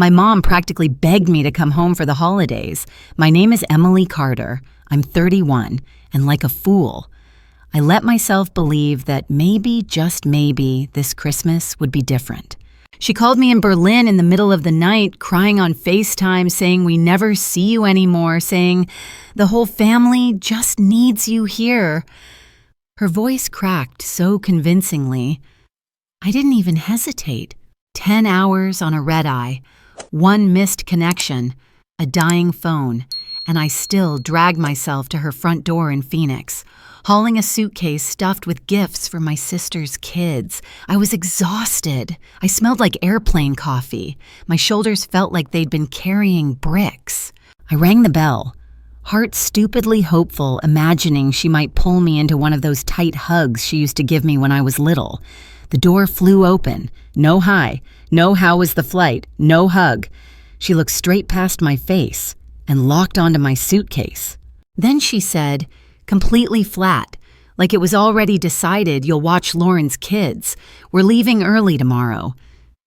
My mom practically begged me to come home for the holidays. My name is Emily Carter. I'm 31, and like a fool, I let myself believe that maybe, just maybe, this Christmas would be different. She called me in Berlin in the middle of the night, crying on FaceTime, saying we never see you anymore, saying the whole family just needs you here. Her voice cracked so convincingly, I didn't even hesitate. 10 hours on a red-eye, one missed connection, a dying phone, and I still dragged myself to her front door in Phoenix, hauling a suitcase stuffed with gifts for my sister's kids. I was exhausted. I smelled like airplane coffee. My shoulders felt like they'd been carrying bricks. I rang the bell, heart stupidly hopeful, imagining she might pull me into one of those tight hugs she used to give me when I was little. The door flew open. No hi, no how was the flight, no hug. She looked straight past my face and locked onto my suitcase. Then she said, completely flat, like it was already decided, you'll watch Lauren's kids. We're leaving early tomorrow.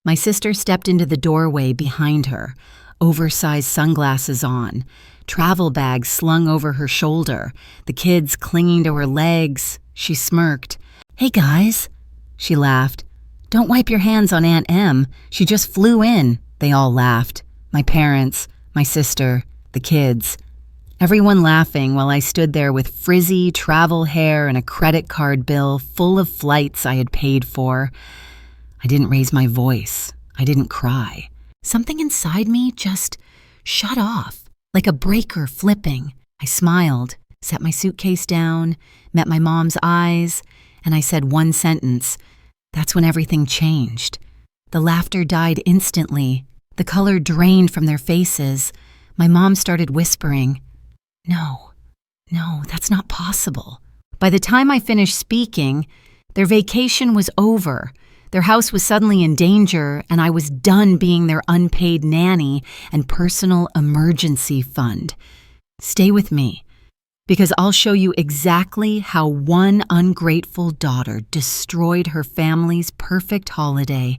My sister stepped into the doorway behind her, oversized sunglasses on, travel bag slung over her shoulder, the kids clinging to her legs. She smirked. Hey guys, she laughed. Don't wipe your hands on Aunt Em. She just flew in. They all laughed. My parents, my sister, the kids. Everyone laughing while I stood there with frizzy travel hair and a credit card bill full of flights I had paid for. I didn't raise my voice. I didn't cry. Something inside me just shut off, like a breaker flipping. I smiled, set my suitcase down, met my mom's eyes, and I said one sentence. That's when everything changed. The laughter died instantly. The color drained from their faces. My mom started whispering, No, that's not possible. By the time I finished speaking, their vacation was over. Their house was suddenly in danger, and I was done being their unpaid nanny and personal emergency fund. Stay with me, because I'll show you exactly how one ungrateful daughter destroyed her family's perfect holiday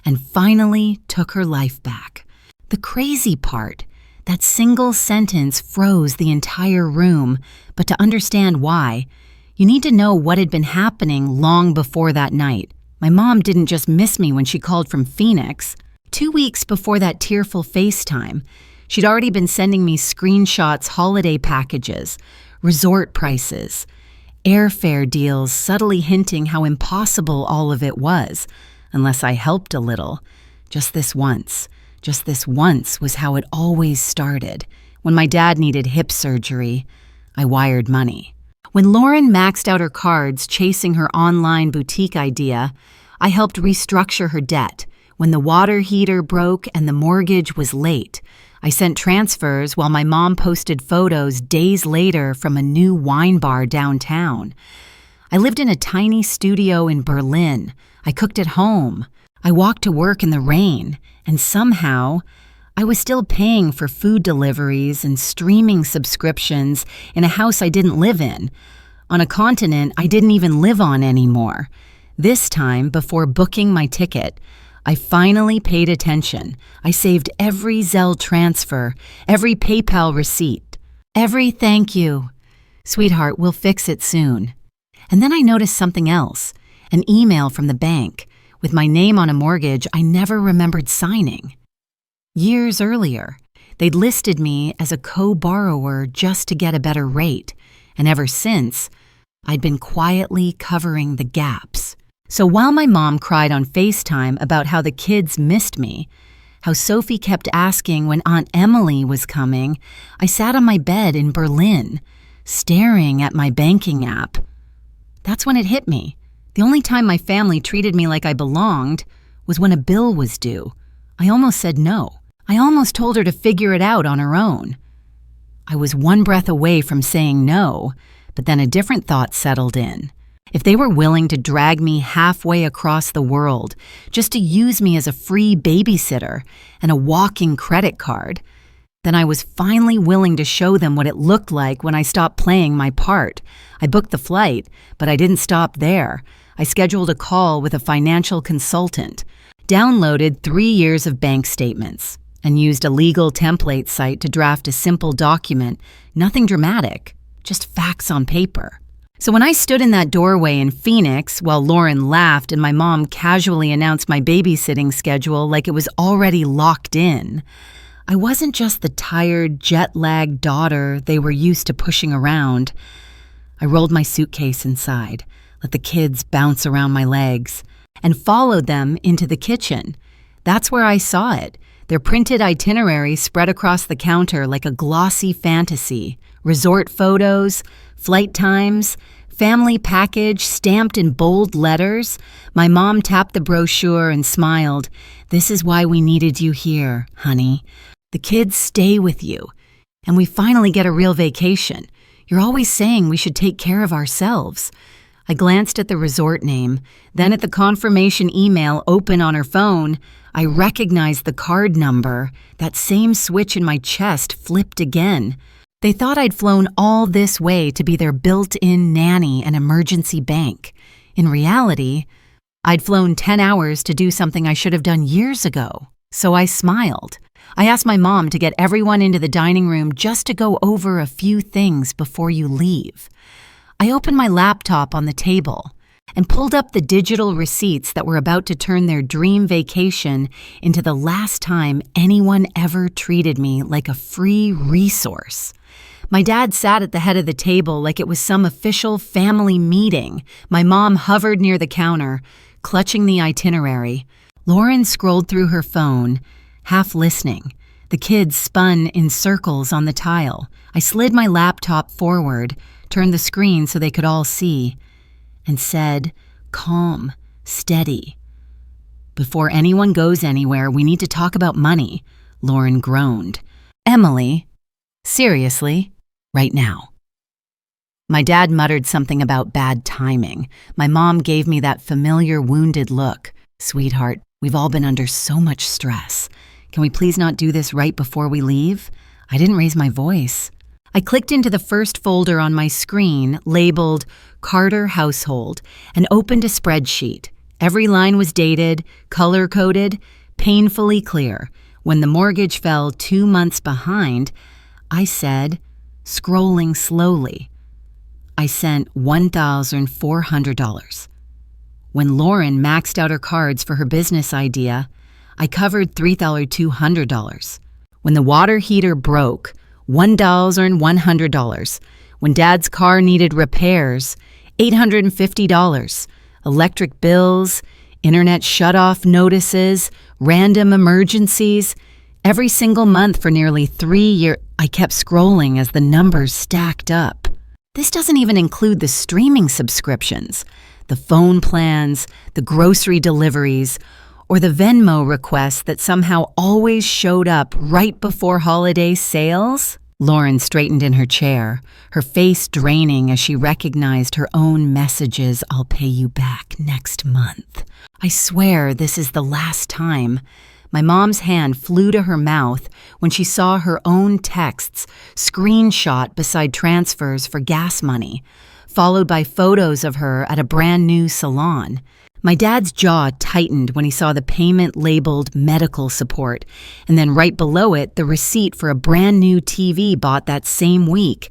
and finally took her life back. The crazy part, that single sentence froze the entire room, but to understand why, you need to know what had been happening long before that night. My mom didn't just miss me when she called from Phoenix. 2 weeks before that tearful FaceTime, she'd already been sending me screenshots, holiday packages, resort prices, airfare deals, subtly hinting how impossible all of it was, unless I helped a little. Just this once was how it always started. When my dad needed hip surgery, I wired money. When Lauren maxed out her cards chasing her online boutique idea, I helped restructure her debt. When the water heater broke and the mortgage was late, I sent transfers while my mom posted photos days later from a new wine bar downtown. I lived in a tiny studio in Berlin. I cooked at home. I walked to work in the rain, and somehow, I was still paying for food deliveries and streaming subscriptions in a house I didn't live in, on a continent I didn't even live on anymore. This time, before booking my ticket, I finally paid attention. I saved every Zelle transfer, every PayPal receipt, every thank you. Sweetheart, we'll fix it soon. And then I noticed something else, an email from the bank with my name on a mortgage I never remembered signing. Years earlier, they'd listed me as a co-borrower just to get a better rate, and ever since, I'd been quietly covering the gaps. So while my mom cried on FaceTime about how the kids missed me, how Sophie kept asking when Aunt Emily was coming, I sat on my bed in Berlin, staring at my banking app. That's when it hit me. The only time my family treated me like I belonged was when a bill was due. I almost said no. I almost told her to figure it out on her own. I was one breath away from saying no, but then a different thought settled in. If they were willing to drag me halfway across the world just to use me as a free babysitter and a walking credit card, then I was finally willing to show them what it looked like when I stopped playing my part. I booked the flight, but I didn't stop there. I scheduled a call with a financial consultant, downloaded 3 years of bank statements, and used a legal template site to draft a simple document, nothing dramatic, just facts on paper. So when I stood in that doorway in Phoenix while Lauren laughed and my mom casually announced my babysitting schedule like it was already locked in, I wasn't just the tired, jet-lagged daughter they were used to pushing around. I rolled my suitcase inside, let the kids bounce around my legs, and followed them into the kitchen. That's where I saw it, their printed itinerary spread across the counter like a glossy fantasy. Resort photos, flight times, family package stamped in bold letters. My mom tapped the brochure and smiled. "This is why we needed you here, honey. The kids stay with you, and we finally get a real vacation. You're always saying we should take care of ourselves." I glanced at the resort name, then at the confirmation email open on her phone. I recognized the card number. That same switch in my chest flipped again. They thought I'd flown all this way to be their built-in nanny and emergency bank. In reality, I'd flown 10 hours to do something I should have done years ago. So I smiled. I asked my mom to get everyone into the dining room just to go over a few things before you leave. I opened my laptop on the table and pulled up the digital receipts that were about to turn their dream vacation into the last time anyone ever treated me like a free resource. My dad sat at the head of the table like it was some official family meeting. My mom hovered near the counter, clutching the itinerary. Lauren scrolled through her phone, half listening. The kids spun in circles on the tile. I slid my laptop forward, turned the screen so they could all see, and said, "Calm, steady. Before anyone goes anywhere, we need to talk about money," Lauren groaned. "Emily, seriously, right now." My dad muttered something about bad timing. My mom gave me that familiar wounded look. "Sweetheart, we've all been under so much stress. Can we please not do this right before we leave?" I didn't raise my voice. I clicked into the first folder on my screen, labeled Carter Household, and opened a spreadsheet. Every line was dated, color-coded, painfully clear. When the mortgage fell 2 months behind, I said, scrolling slowly, I sent $1,400. When Lauren maxed out her cards for her business idea, I covered $3,200. When the water heater broke, $1,100. When Dad's car needed repairs, $850. Electric bills, internet shutoff notices, random emergencies. Every single month for nearly 3 years, I kept scrolling as the numbers stacked up. This doesn't even include the streaming subscriptions, the phone plans, the grocery deliveries, or the Venmo requests that somehow always showed up right before holiday sales. Lauren straightened in her chair, her face draining as she recognized her own messages. "I'll pay you back next month. I swear this is the last time." My mom's hand flew to her mouth when she saw her own texts screenshot beside transfers for gas money, followed by photos of her at a brand new salon. My dad's jaw tightened when he saw the payment labeled medical support, and then right below it, the receipt for a brand new TV bought that same week.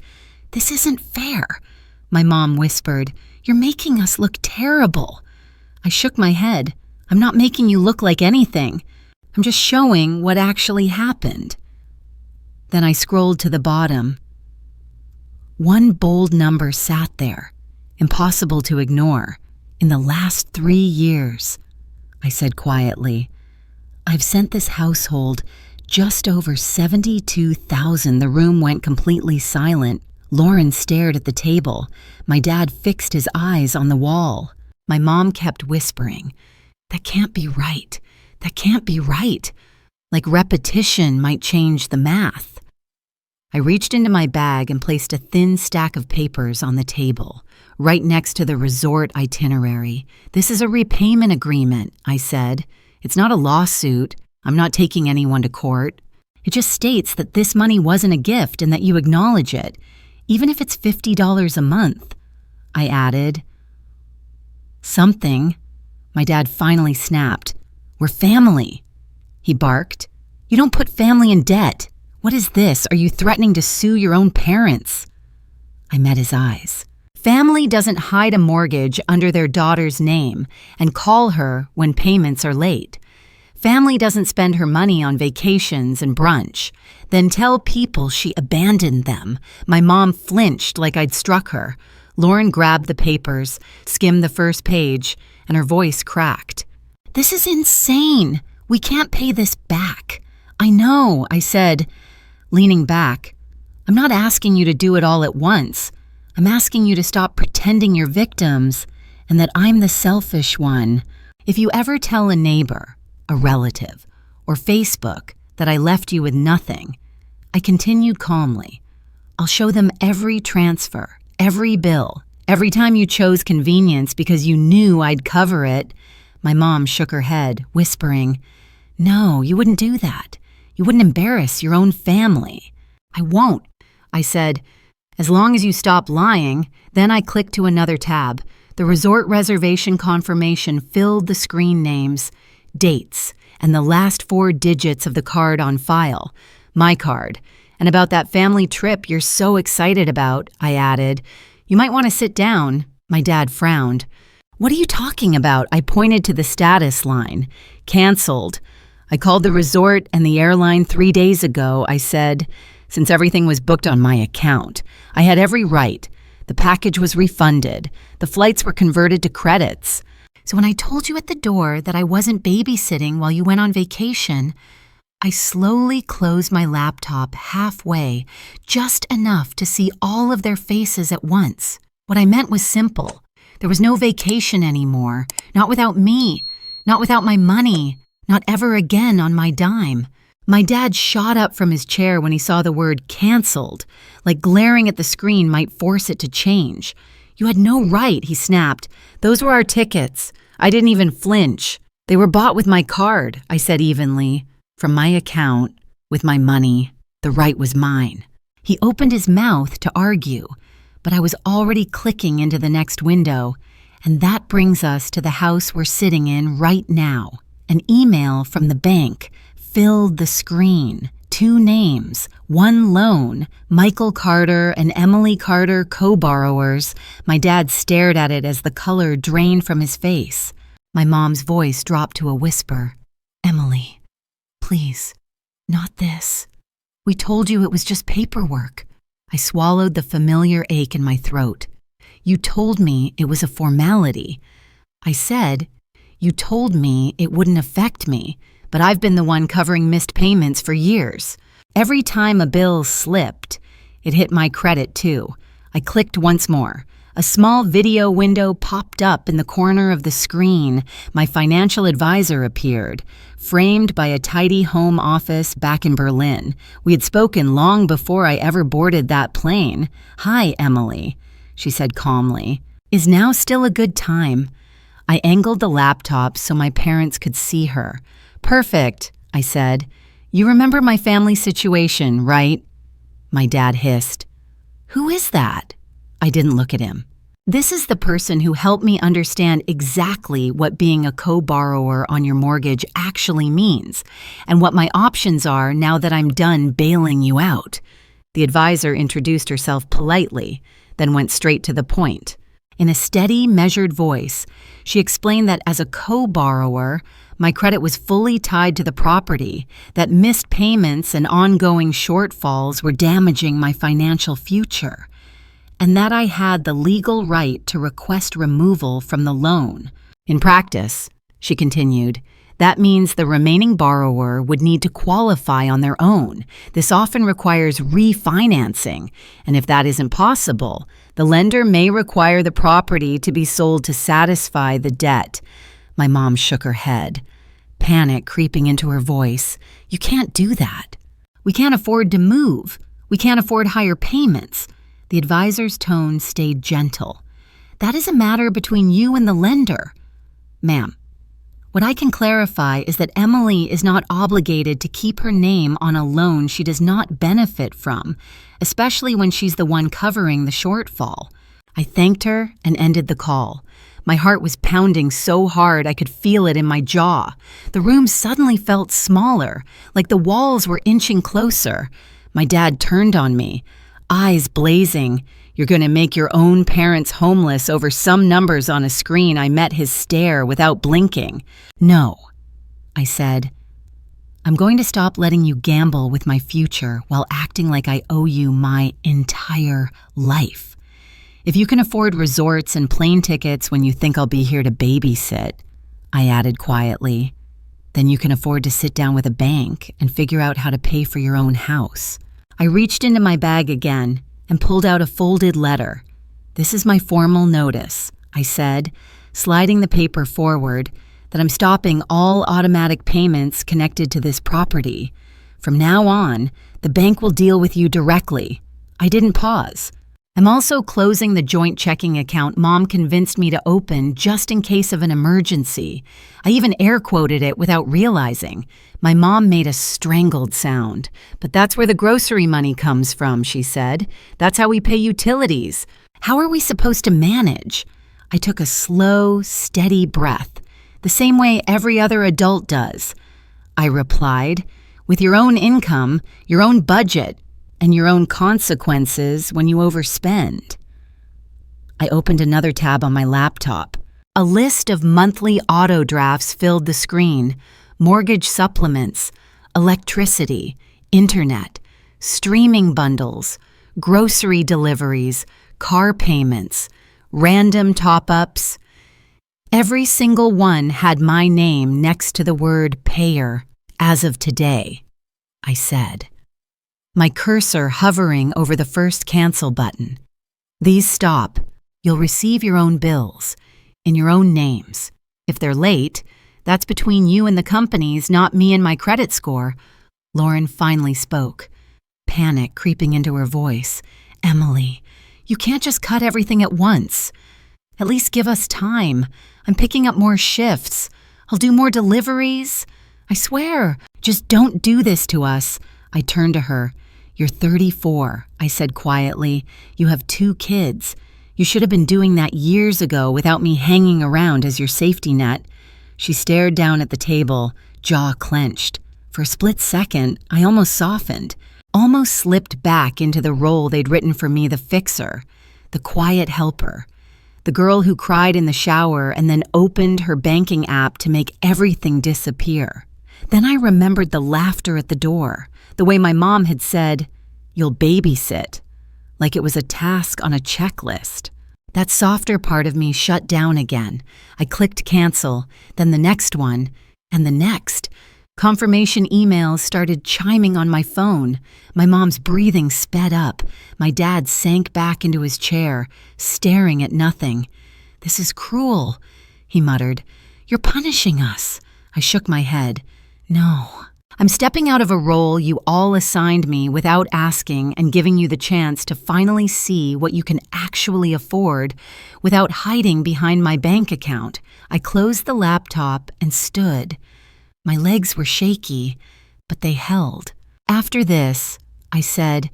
"This isn't fair," my mom whispered. "You're making us look terrible." I shook my head. "I'm not making you look like anything. I'm just showing what actually happened." Then I scrolled to the bottom. One bold number sat there, impossible to ignore. "In the last 3 years," I said quietly, "I've sent this household just over $72,000. The room went completely silent. Lauren stared at the table. My dad fixed his eyes on the wall. My mom kept whispering, "That can't be right. That can't be right." Like repetition might change the math. I reached into my bag and placed a thin stack of papers on the table, right next to the resort itinerary. "This is a repayment agreement," I said. "It's not a lawsuit. I'm not taking anyone to court. It just states that this money wasn't a gift and that you acknowledge it, even if it's $50 a month." I added, "Something." My dad finally snapped. "We're family," he barked. You don't put family in debt. What is this? Are you threatening to sue your own parents? I met his eyes. Family doesn't hide a mortgage under their daughter's name and call her when payments are late. Family doesn't spend her money on vacations and brunch, then tell people she abandoned them. My mom flinched like I'd struck her. Lauren grabbed the papers, skimmed the first page, and her voice cracked. This is insane. We can't pay this back. I know, I said, leaning back. I'm not asking you to do it all at once. I'm asking you to stop pretending you're victims and that I'm the selfish one. If you ever tell a neighbor, a relative, or Facebook that I left you with nothing, I continued calmly. I'll show them every transfer, every bill, every time you chose convenience because you knew I'd cover it. My mom shook her head, whispering, No, you wouldn't do that. You wouldn't embarrass your own family. I won't, I said. As long as you stop lying. Then I clicked to another tab. The resort reservation confirmation filled the screen names, dates, and the last 4 digits of the card on file. My card. And about that family trip you're so excited about, I added. You might want to sit down. My dad frowned. What are you talking about? I pointed to the status line. Canceled. I called the resort and the airline 3 days ago, I said. Since everything was booked on my account, I had every right. The package was refunded. The flights were converted to credits. So when I told you at the door that I wasn't babysitting while you went on vacation, I slowly closed my laptop halfway, just enough to see all of their faces at once. What I meant was simple. There was no vacation anymore. Not without me. Not without my money. Not ever again on my dime. My dad shot up from his chair when he saw the word canceled, like glaring at the screen might force it to change. You had no right, he snapped. Those were our tickets. I didn't even flinch. They were bought with my card, I said evenly. From my account, with my money, the right was mine. He opened his mouth to argue, but I was already clicking into the next window, and that brings us to the house we're sitting in right now. An email from the bank filled the screen. 2 names, 1 loan, Michael Carter and Emily Carter co-borrowers. My dad stared at it as the color drained from his face. My mom's voice dropped to a whisper. Emily, please, not this. We told you it was just paperwork. I swallowed the familiar ache in my throat. You told me it was a formality. I said, you told me it wouldn't affect me. But I've been the one covering missed payments for years. Every time a bill slipped, it hit my credit too. I clicked once more. A small video window popped up in the corner of the screen. My financial advisor appeared, framed by a tidy home office back in Berlin. We had spoken long before I ever boarded that plane. Hi, Emily, she said calmly. Is now still a good time? I angled the laptop so my parents could see her. Perfect, I said. You remember my family situation, right? My dad hissed. Who is that? I didn't look at him. This is the person who helped me understand exactly what being a co-borrower on your mortgage actually means and what my options are now that I'm done bailing you out. The advisor introduced herself politely, then went straight to the point. In a steady, measured voice, she explained that as a co-borrower, my credit was fully tied to the property, that missed payments and ongoing shortfalls were damaging my financial future, and that I had the legal right to request removal from the loan. In practice, she continued, that means the remaining borrower would need to qualify on their own. This often requires refinancing, and if that isn't possible, the lender may require the property to be sold to satisfy the debt. My mom shook her head, panic creeping into her voice. You can't do that. We can't afford to move. We can't afford higher payments. The advisor's tone stayed gentle. That is a matter between you and the lender. Ma'am, what I can clarify is that Emily is not obligated to keep her name on a loan she does not benefit from, especially when she's the one covering the shortfall. I thanked her and ended the call. My heart was pounding so hard I could feel it in my jaw. The room suddenly felt smaller, like the walls were inching closer. My dad turned on me, eyes blazing. "You're going to make your own parents homeless over some numbers on a screen." I met his stare without blinking. "No," I said. "I'm going to stop letting you gamble with my future while acting like I owe you my entire life. If you can afford resorts and plane tickets when you think I'll be here to babysit," I added quietly, "then you can afford to sit down with a bank and figure out how to pay for your own house." I reached into my bag again and pulled out a folded letter. "This is my formal notice," I said, sliding the paper forward, "that I'm stopping all automatic payments connected to this property. From now on, the bank will deal with you directly." I didn't pause. "I'm also closing the joint checking account Mom convinced me to open just in case of an emergency." I even air quoted it without realizing. My mom made a strangled sound. "But that's where the grocery money comes from," she said. "That's how we pay utilities. How are we supposed to manage?" I took a slow, steady breath, the same way every other adult does. I replied, "With your own income, your own budget, and your own consequences when you overspend." I opened another tab on my laptop. A list of monthly auto drafts filled the screen: mortgage supplements, electricity, internet, streaming bundles, grocery deliveries, car payments, random top-ups. Every single one had my name next to the word payer. "As of today," I said, my cursor hovering over the first cancel button. "These stop. You'll receive your own bills, in your own names. If they're late, that's between you and the companies, not me and my credit score." Lauren finally spoke, panic creeping into her voice. "Emily, you can't just cut everything at once. At least give us time. I'm picking up more shifts. I'll do more deliveries. I swear, just don't do this to us." I turned to her. "You're 34, I said quietly. "You have 2 kids. You should have been doing that years ago without me hanging around as your safety net." She stared down at the table, jaw clenched. For a split second, I almost softened, almost slipped back into the role they'd written for me, the fixer, the quiet helper, the girl who cried in the shower and then opened her banking app to make everything disappear. Then I remembered the laughter at the door, the way my mom had said, "You'll babysit," like it was a task on a checklist. That softer part of me shut down again. I clicked cancel, then the next one, and the next. Confirmation emails started chiming on my phone. My mom's breathing sped up. My dad sank back into his chair, staring at nothing. "This is cruel," he muttered. "You're punishing us." I shook my head. "No. I'm stepping out of a role you all assigned me without asking and giving you the chance to finally see what you can actually afford without hiding behind my bank account." I closed the laptop and stood. My legs were shaky, but they held. "After this," I said,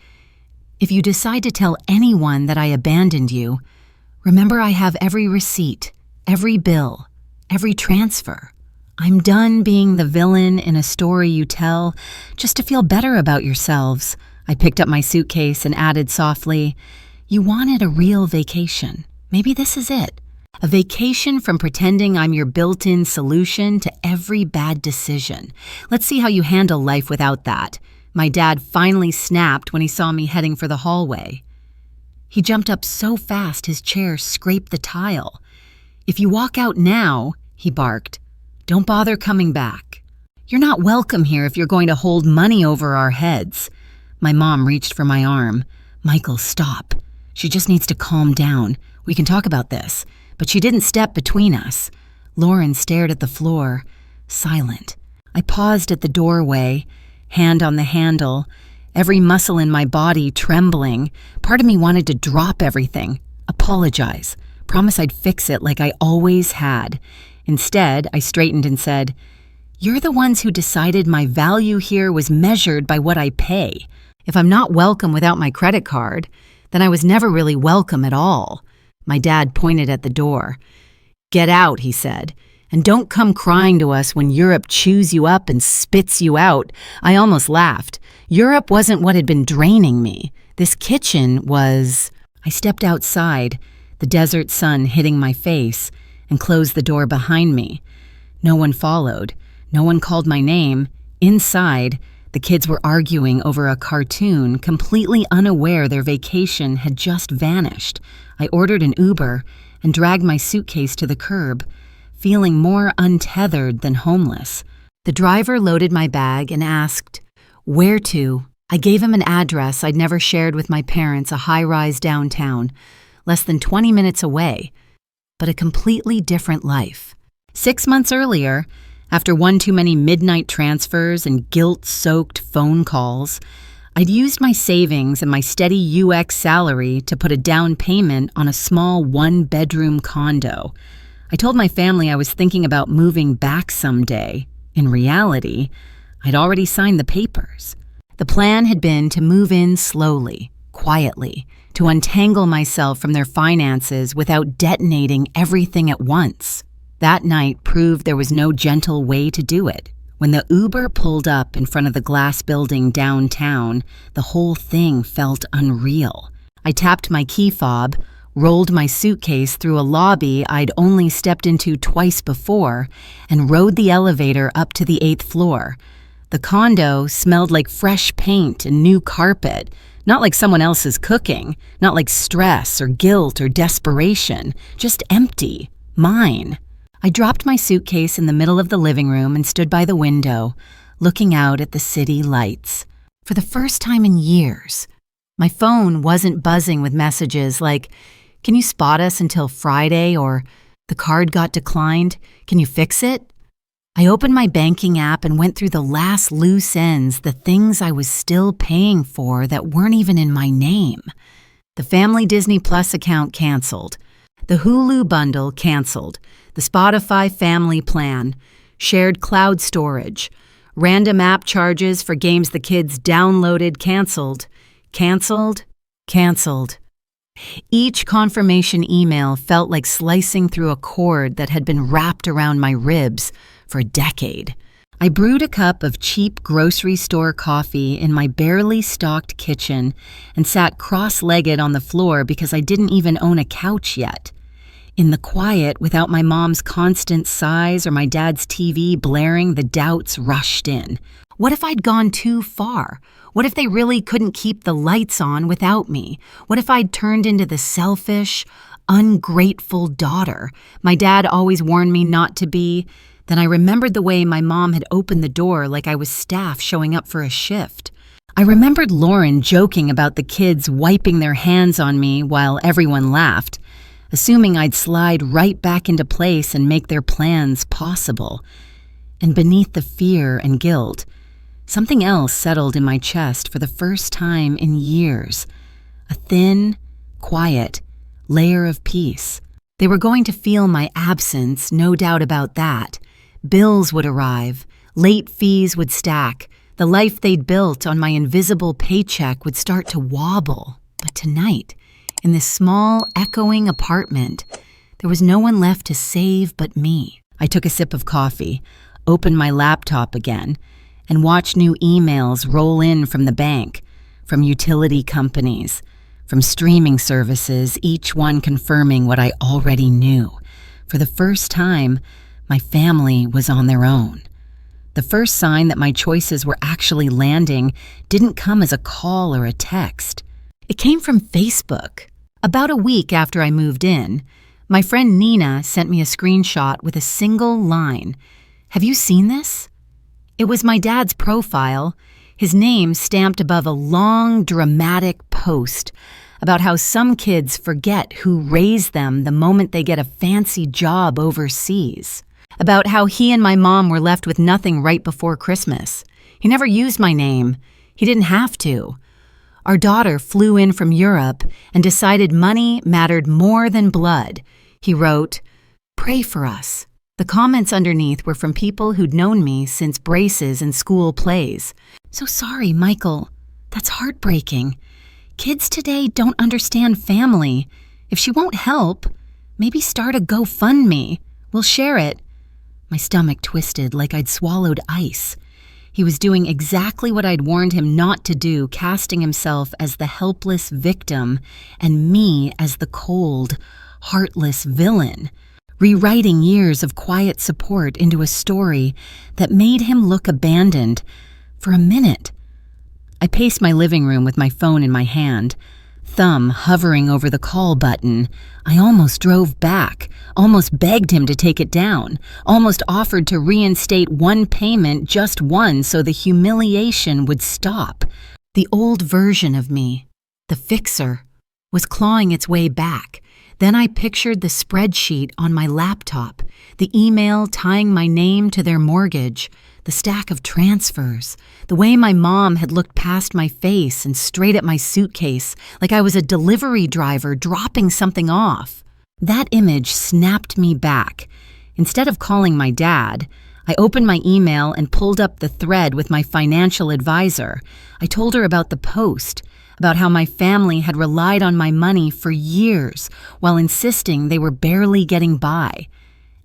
"if you decide to tell anyone that I abandoned you, remember I have every receipt, every bill, every transfer. I'm done being the villain in a story you tell just to feel better about yourselves." I picked up my suitcase and added softly, "You wanted a real vacation. Maybe this is it. A vacation from pretending I'm your built-in solution to every bad decision. Let's see how you handle life without that." My dad finally snapped when he saw me heading for the hallway. He jumped up so fast his chair scraped the tile. "If you walk out now," he barked, "don't bother coming back. You're not welcome here if you're going to hold money over our heads." My mom reached for my arm. "Michael, stop. She just needs to calm down. We can talk about this." But she didn't step between us. Lauren stared at the floor, silent. I paused at the doorway, hand on the handle, every muscle in my body trembling. Part of me wanted to drop everything, apologize, promise I'd fix it like I always had. Instead, I straightened and said, "You're the ones who decided my value here was measured by what I pay. If I'm not welcome without my credit card, then I was never really welcome at all." My dad pointed at the door. "Get out," he said. "And don't come crying to us when Europe chews you up and spits you out." I almost laughed. Europe wasn't what had been draining me. This kitchen was... I stepped outside, the desert sun hitting my face, and closed the door behind me. No one followed. No one called my name. Inside, the kids were arguing over a cartoon, completely unaware their vacation had just vanished. I ordered an Uber and dragged my suitcase to the curb, feeling more untethered than homeless. The driver loaded my bag and asked, "Where to?" I gave him an address I'd never shared with my parents, a high-rise downtown, less than 20 minutes away, but a completely different life. 6 months earlier, after one too many midnight transfers and guilt-soaked phone calls, I'd used my savings and my steady UX salary to put a down payment on a small one-bedroom condo. I told my family I was thinking about moving back someday. In reality, I'd already signed the papers. The plan had been to move in slowly, quietly, to untangle myself from their finances without detonating everything at once. That night proved there was no gentle way to do it. When the Uber pulled up in front of the glass building downtown, the whole thing felt unreal. I tapped my key fob, rolled my suitcase through a lobby I'd only stepped into twice before, and rode the elevator up to the 8th floor. The condo smelled like fresh paint and new carpet, not like someone else's cooking, not like stress or guilt or desperation, just empty, mine. I dropped my suitcase in the middle of the living room and stood by the window, looking out at the city lights. For the first time in years, my phone wasn't buzzing with messages like, "Can you spot us until Friday?" or "The card got declined. Can you fix it?" I opened my banking app and went through the last loose ends, the things I was still paying for that weren't even in my name. The family Disney Plus account canceled. The Hulu bundle canceled. The Spotify family plan. Shared cloud storage. Random app charges for games the kids downloaded canceled. Canceled. Canceled. Each confirmation email felt like slicing through a cord that had been wrapped around my ribs for a decade. I brewed a cup of cheap grocery store coffee in my barely stocked kitchen and sat cross-legged on the floor because I didn't even own a couch yet. In the quiet, without my mom's constant sighs or my dad's TV blaring, the doubts rushed in. What if I'd gone too far? What if they really couldn't keep the lights on without me? What if I'd turned into the selfish, ungrateful daughter my dad always warned me not to be? Then I remembered the way my mom had opened the door like I was staff showing up for a shift. I remembered Lauren joking about the kids wiping their hands on me while everyone laughed, assuming I'd slide right back into place and make their plans possible. And beneath the fear and guilt, something else settled in my chest for the first time in years. A thin, quiet layer of peace. They were going to feel my absence, no doubt about that. Bills would arrive, late fees would stack, the life they'd built on my invisible paycheck would start to wobble. But tonight, in this small, echoing apartment, there was no one left to save but me. I took a sip of coffee, opened my laptop again, and watched new emails roll in from the bank, from utility companies, from streaming services, each one confirming what I already knew. For the first time, my family was on their own. The first sign that my choices were actually landing didn't come as a call or a text. It came from Facebook. About a week after I moved in, my friend Nina sent me a screenshot with a single line. "Have you seen this?" It was my dad's profile, his name stamped above a long, dramatic post about how some kids forget who raised them the moment they get a fancy job overseas. About how he and my mom were left with nothing right before Christmas. He never used my name. He didn't have to. Our daughter flew in from Europe and decided money mattered more than blood. He wrote, "Pray for us." The comments underneath were from people who'd known me since braces and school plays. "So sorry, Michael. That's heartbreaking. Kids today don't understand family. If she won't help, Maybe start a GoFundMe. We'll share it." My stomach twisted like I'd swallowed ice. He was doing exactly what I'd warned him not to do, casting himself as the helpless victim and me as the cold, heartless villain, rewriting years of quiet support into a story that made him look abandoned for a minute. I paced my living room with my phone in my hand, thumb hovering over the call button. I almost drove back, almost begged him to take it down, almost offered to reinstate one payment, just one, so the humiliation would stop. The old version of me, the fixer, was clawing its way back. Then I pictured the spreadsheet on my laptop, the email tying my name to their mortgage, the stack of transfers, the way my mom had looked past my face and straight at my suitcase like I was a delivery driver dropping something off. That image snapped me back. Instead of calling my dad, I opened my email and pulled up the thread with my financial advisor. I told her about the post, about how my family had relied on my money for years while insisting they were barely getting by.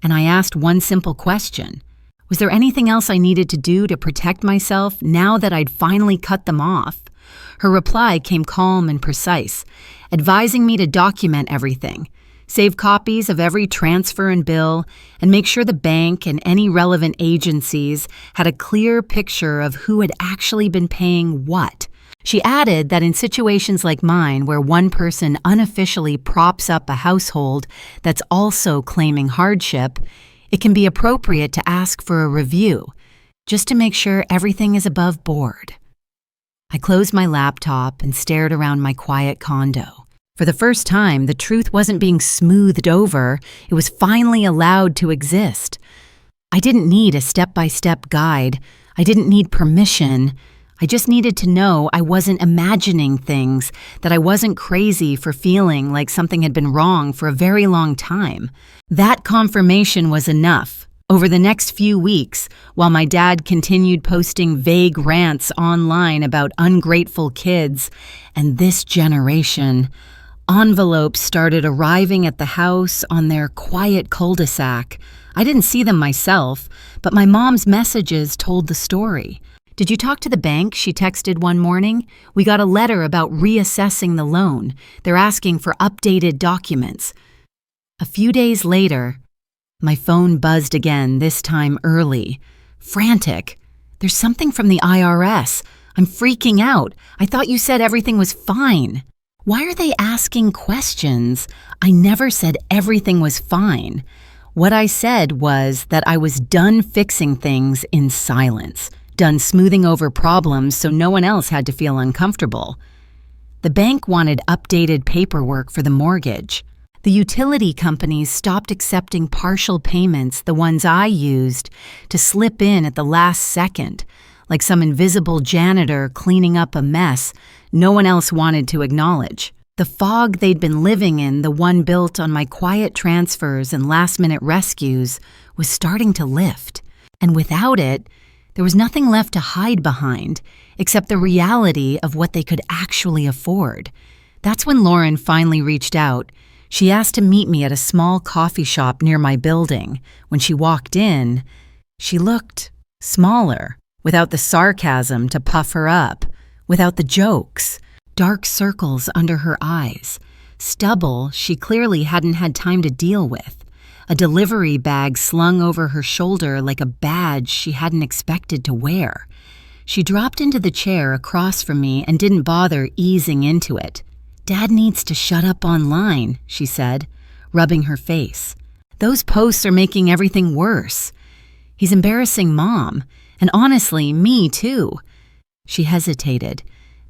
And I asked one simple question. Was there anything else I needed to do to protect myself now that I'd finally cut them off? Her reply came calm and precise, advising me to document everything, save copies of every transfer and bill, and make sure the bank and any relevant agencies had a clear picture of who had actually been paying what. She added that in situations like mine, where one person unofficially props up a household that's also claiming hardship, it can be appropriate to ask for a review, just to make sure everything is above board. I closed my laptop and stared around my quiet condo. For the first time, the truth wasn't being smoothed over, it was finally allowed to exist. I didn't need a step-by-step guide. I didn't need permission. I just needed to know I wasn't imagining things, that I wasn't crazy for feeling like something had been wrong for a very long time. That confirmation was enough. Over the next few weeks, while my dad continued posting vague rants online about ungrateful kids and this generation, envelopes started arriving at the house on their quiet cul-de-sac. I didn't see them myself, but my mom's messages told the story. "Did you talk to the bank?" she texted one morning. "We got a letter about reassessing the loan. They're asking for updated documents." A few days later, my phone buzzed again, this time early. Frantic. "There's something from the IRS. I'm freaking out. I thought you said everything was fine." Why are they asking questions? I never said everything was fine. What I said was that I was done fixing things in silence. Done smoothing over problems so no one else had to feel uncomfortable. The bank wanted updated paperwork for the mortgage. The utility companies stopped accepting partial payments, the ones I used, to slip in at the last second, like some invisible janitor cleaning up a mess no one else wanted to acknowledge. The fog they'd been living in, the one built on my quiet transfers and last-minute rescues, was starting to lift. And without it, there was nothing left to hide behind, except the reality of what they could actually afford. That's when Lauren finally reached out. She asked to meet me at a small coffee shop near my building. When she walked in, she looked smaller, without the sarcasm to puff her up, without the jokes, dark circles under her eyes, stubble she clearly hadn't had time to deal with. A delivery bag slung over her shoulder like a badge she hadn't expected to wear. She dropped into the chair across from me and didn't bother easing into it. "Dad needs to shut up online," she said, rubbing her face. "Those posts are making everything worse. He's embarrassing Mom, and honestly, me too." She hesitated,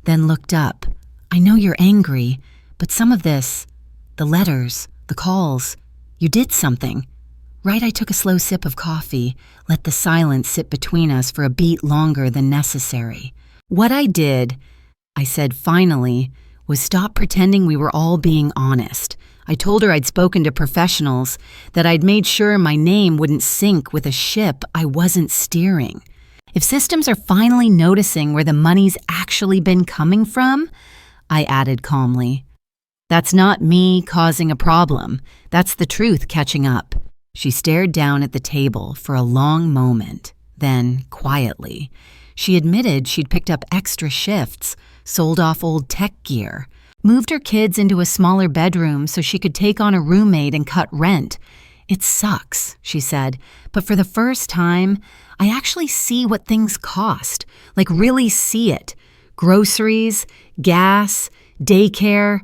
then looked up. "I know you're angry, but some of this, the letters, the calls, you did something, right?" I took a slow sip of coffee, let the silence sit between us for a beat longer than necessary. "What I did," I said finally, "was stop pretending we were all being honest. I told her I'd spoken to professionals, that I'd made sure my name wouldn't sink with a ship I wasn't steering. If systems are finally noticing where the money's actually been coming from," I added calmly, That's not me causing a problem. That's the truth catching up. She stared down at the table for a long moment. Then, quietly, she admitted she'd picked up extra shifts, sold off old tech gear, moved her kids into a smaller bedroom so she could take on a roommate and cut rent. It sucks, she said, but for the first time, I actually see what things cost, like really see it. Groceries, gas, daycare.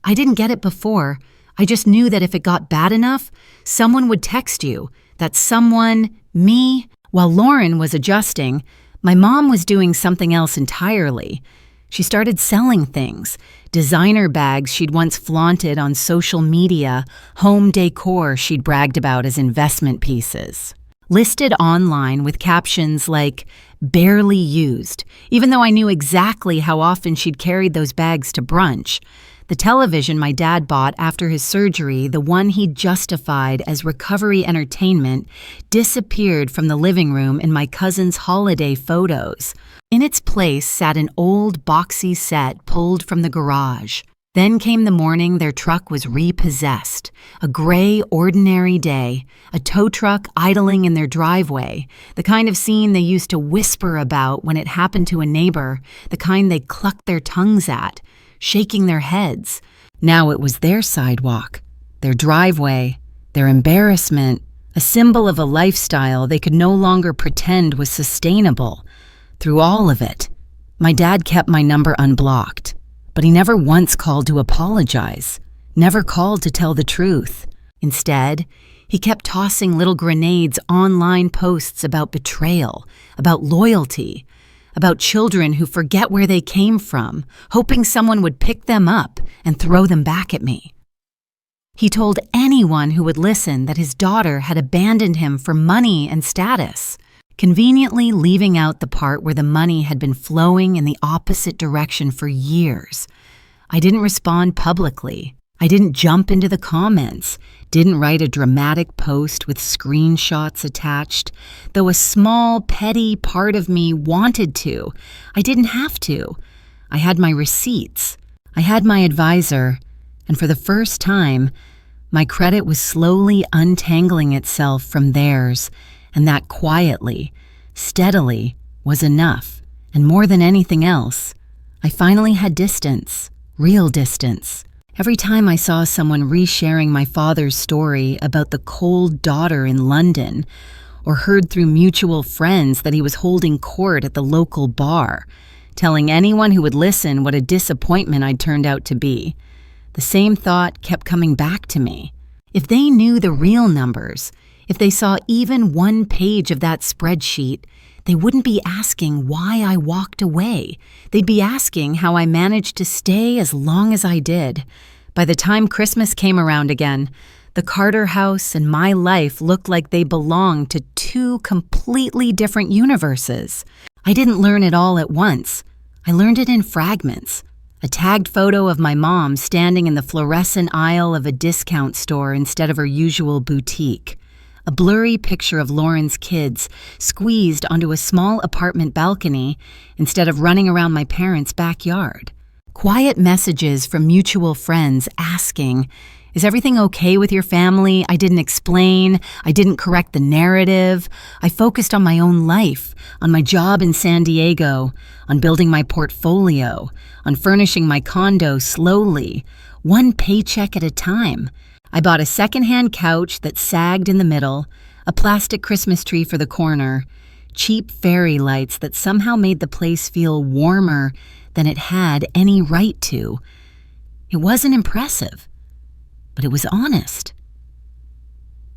I didn't get it before. I just knew that if it got bad enough, someone would text you. That someone, me. While Lauren was adjusting, my mom was doing something else entirely. She started selling things, designer bags she'd once flaunted on social media, home decor she'd bragged about as investment pieces. Listed online with captions like, barely used, even though I knew exactly how often she'd carried those bags to brunch. The television my dad bought after his surgery, the one he'd justified as recovery entertainment, disappeared from the living room in my cousin's holiday photos. In its place sat an old boxy set pulled from the garage. Then came the morning their truck was repossessed. A gray, ordinary day, a tow truck idling in their driveway, the kind of scene they used to whisper about when it happened to a neighbor, the kind they clucked their tongues at, shaking their heads. Now it was their sidewalk, their driveway, their embarrassment, a symbol of a lifestyle they could no longer pretend was sustainable. Through all of it, my dad kept my number unblocked, but he never once called to apologize, never called to tell the truth. Instead, he kept tossing little grenades online posts about betrayal, about loyalty, about children who forget where they came from, hoping someone would pick them up and throw them back at me. He told anyone who would listen that his daughter had abandoned him for money and status, conveniently leaving out the part where the money had been flowing in the opposite direction for years. I didn't respond publicly. I didn't jump into the comments, didn't write a dramatic post with screenshots attached, though a small, petty part of me wanted to. I didn't have to. I had my receipts. I had my advisor, and for the first time, my credit was slowly untangling itself from theirs, and that quietly, steadily, was enough. And more than anything else, I finally had distance, real distance. Every time I saw someone resharing my father's story about the cold daughter in London, or heard through mutual friends that he was holding court at the local bar, telling anyone who would listen what a disappointment I'd turned out to be, the same thought kept coming back to me. If they knew the real numbers, if they saw even one page of that spreadsheet, they wouldn't be asking why I walked away. They'd be asking how I managed to stay as long as I did. By the time Christmas came around again, the Carter house and my life looked like they belonged to two completely different universes. I didn't learn it all at once. I learned it in fragments. A tagged photo of my mom standing in the fluorescent aisle of a discount store instead of her usual boutique. A blurry picture of Lauren's kids squeezed onto a small apartment balcony instead of running around my parents' backyard. Quiet messages from mutual friends asking, "Is everything okay with your family? I didn't explain. I didn't correct the narrative. I focused on my own life, on my job in San Diego, on building my portfolio, on furnishing my condo slowly, one paycheck at a time. I bought a secondhand couch that sagged in the middle, a plastic Christmas tree for the corner, cheap fairy lights that somehow made the place feel warmer than it had any right to. It wasn't impressive, but it was honest."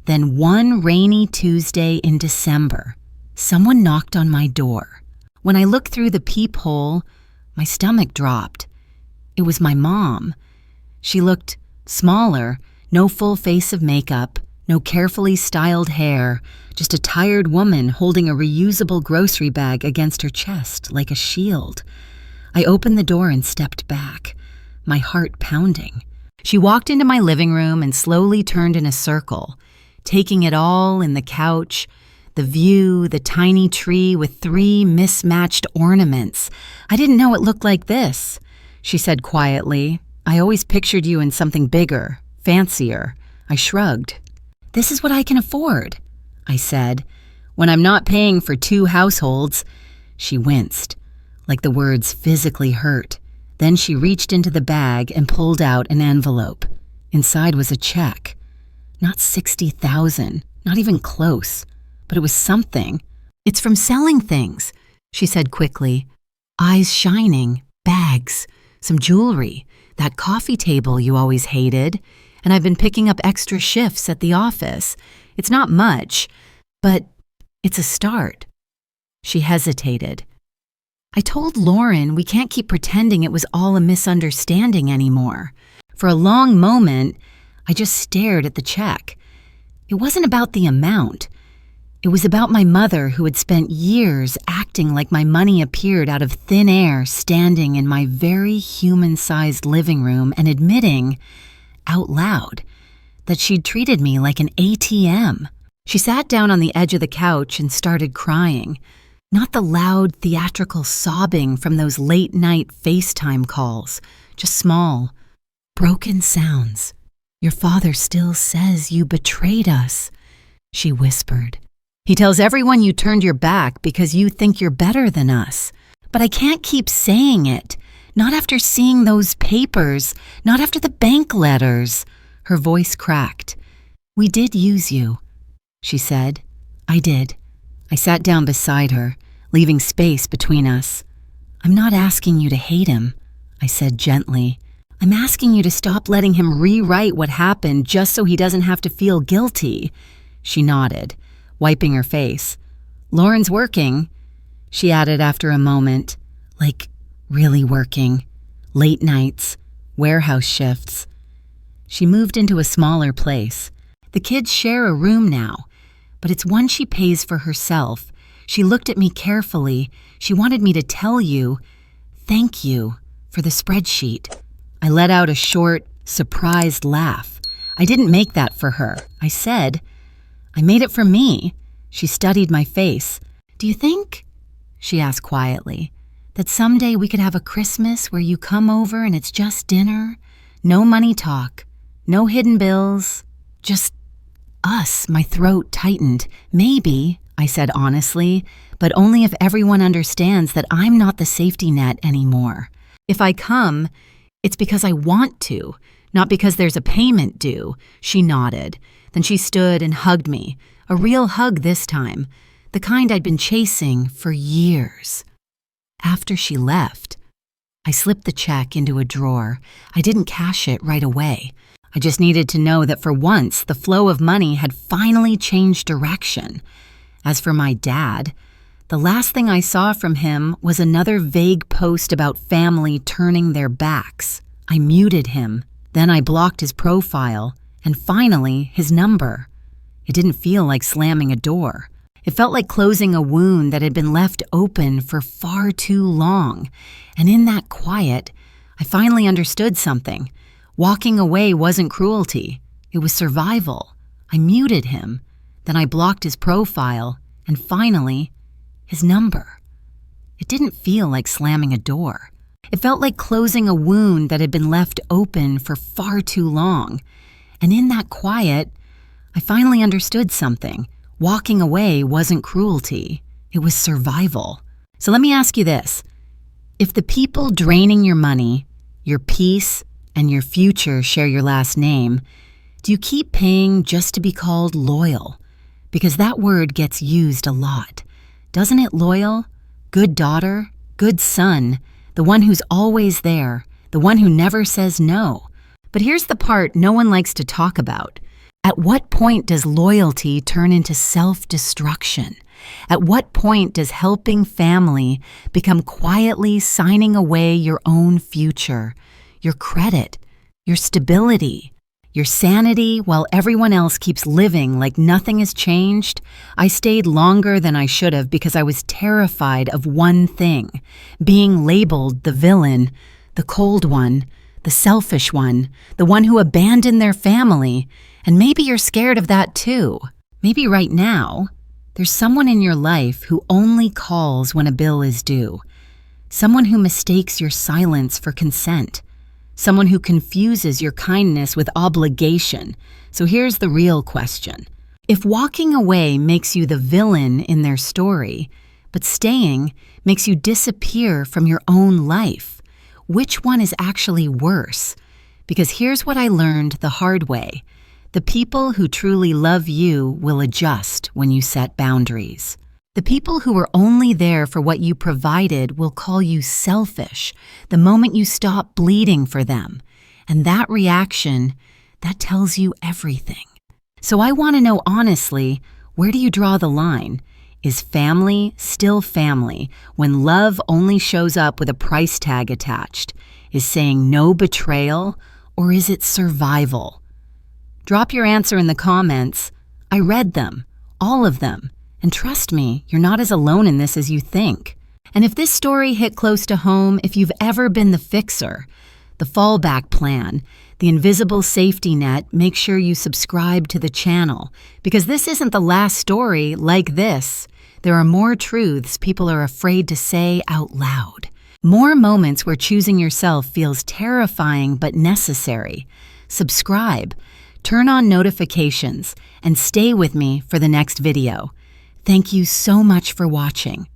Then one rainy Tuesday in December, someone knocked on my door. When I looked through the peephole, my stomach dropped. It was my mom. She looked smaller, no full face of makeup, no carefully styled hair, just a tired woman holding a reusable grocery bag against her chest like a shield. I opened the door and stepped back, my heart pounding. She walked into my living room and slowly turned in a circle, taking it all in: the couch, the view, the tiny tree with 3 mismatched ornaments. "I didn't know it looked like this," she said quietly, I always pictured you in something bigger, fancier. I shrugged. This is what I can afford, I said. When I'm not paying for 2 households. She winced, like the words physically hurt. Then she reached into the bag and pulled out an envelope. Inside was a check. Not 60,000, not even close, but it was something. It's from selling things, she said quickly. Eyes shining, bags, some jewelry, that coffee table you always hated, and I've been picking up extra shifts at the office. It's not much, but it's a start. She hesitated. I told Lauren we can't keep pretending it was all a misunderstanding anymore. For a long moment, I just stared at the check. It wasn't about the amount. It was about my mother who had spent years acting like my money appeared out of thin air standing in my very human-sized living room and admitting, out loud, that she'd treated me like an ATM. She sat down on the edge of the couch and started crying. Not the loud, theatrical sobbing from those late-night FaceTime calls, just small, broken sounds. Your father still says you betrayed us, she whispered. He tells everyone you turned your back because you think you're better than us. But I can't keep saying it. Not after seeing those papers, not after the bank letters. Her voice cracked. We did use you, she said. I did. I sat down beside her, leaving space between us. I'm not asking you to hate him, I said gently. I'm asking you to stop letting him rewrite what happened just so he doesn't have to feel guilty. She nodded, wiping her face. Lauren's working, she added after a moment. Like, really working. Late nights, warehouse shifts. She moved into a smaller place. The kids share a room now, but it's one she pays for herself. She looked at me carefully. She wanted me to tell you, thank you for the spreadsheet. I let out a short, surprised laugh. I didn't make that for her. I said, I made it for me. She studied my face. Do you think, she asked quietly, that someday we could have a Christmas where you come over and it's just dinner? No money talk, no hidden bills, just us. My throat tightened. Maybe, I said honestly, but only if everyone understands that I'm not the safety net anymore. If I come, it's because I want to, not because there's a payment due. She nodded. Then she stood and hugged me. A real hug this time, the kind I'd been chasing for years. After she left, I slipped the check into a drawer. I didn't cash it right away. I just needed to know that for once, the flow of money had finally changed direction. As for my dad, the last thing I saw from him was another vague post about family turning their backs. I muted him. Then I blocked his profile, and finally, his number. It didn't feel like slamming a door. It felt like closing a wound that had been left open for far too long. And in that quiet, I finally understood something. Walking away wasn't cruelty. It was survival. I muted him. Then I blocked his profile, and finally, his number. It didn't feel like slamming a door. It felt like closing a wound that had been left open for far too long. And in that quiet, I finally understood something. Walking away wasn't cruelty. It was survival. So let me ask you this. If the people draining your money, your peace, and your future share your last name, do you keep paying just to be called loyal? Because that word gets used a lot. Doesn't it, loyal? Good daughter, good son, the one who's always there, the one who never says no. But here's the part no one likes to talk about. At what point does loyalty turn into self-destruction? At what point does helping family become quietly signing away your own future, your credit, your stability, your sanity while everyone else keeps living like nothing has changed? I stayed longer than I should have because I was terrified of one thing, being labeled the villain, the cold one, the selfish one, the one who abandoned their family. And maybe you're scared of that too. Maybe right now, there's someone in your life who only calls when a bill is due. Someone who mistakes your silence for consent. someone who confuses your kindness with obligation. So here's the real question. If walking away makes you the villain in their story, but staying makes you disappear from your own life, which one is actually worse? Because here's what I learned the hard way. The people who truly love you will adjust when you set boundaries. The people who were only there for what you provided will call you selfish the moment you stop bleeding for them. And that reaction, that tells you everything. So I want to know honestly, where do you draw the line? Is family still family when love only shows up with a price tag attached? Is saying no betrayal, or is it survival? Drop your answer in the comments. I read them, all of them. And trust me, you're not as alone in this as you think. And if this story hit close to home, if you've ever been the fixer, the fallback plan, the invisible safety net, make sure you subscribe to the channel. Because this isn't the last story like this. There are more truths people are afraid to say out loud. More moments where choosing yourself feels terrifying but necessary. Subscribe, turn on notifications, and stay with me for the next video. Thank you so much for watching.